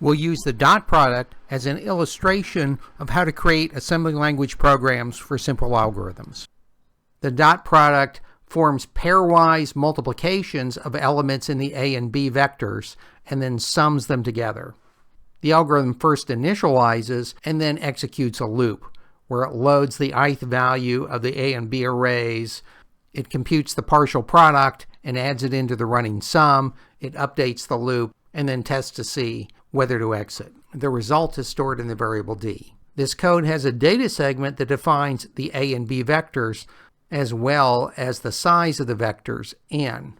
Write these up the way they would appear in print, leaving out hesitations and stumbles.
We'll use the dot product as an illustration of how to create assembly language programs for simple algorithms. The dot product forms pairwise multiplications of elements in the A and B vectors and then sums them together. The algorithm first initializes and then executes a loop where it loads the ith value of the A and B arrays. It computes the partial product and adds it into the running sum. It updates the loop and then tests to see whether to exit. The result is stored in the variable D. This code has a data segment that defines the A and B vectors as well as the size of the vectors, n.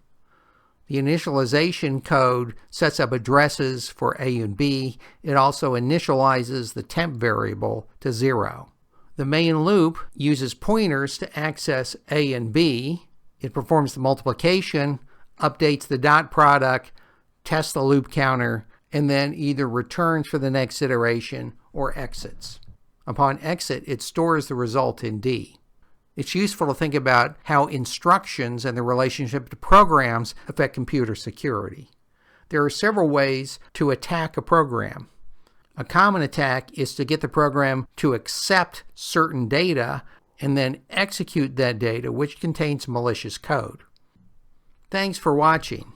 The initialization code sets up addresses for A and B. It also initializes the temp variable to 0. The main loop uses pointers to access A and B. It performs the multiplication, updates the dot product, tests the loop counter, and then either returns for the next iteration or exits. Upon exit, it stores the result in D. It's useful to think about how instructions and the relationship to programs affect computer security. There are several ways to attack a program. A common attack is to get the program to accept certain data and then execute that data, which contains malicious code. Thanks for watching.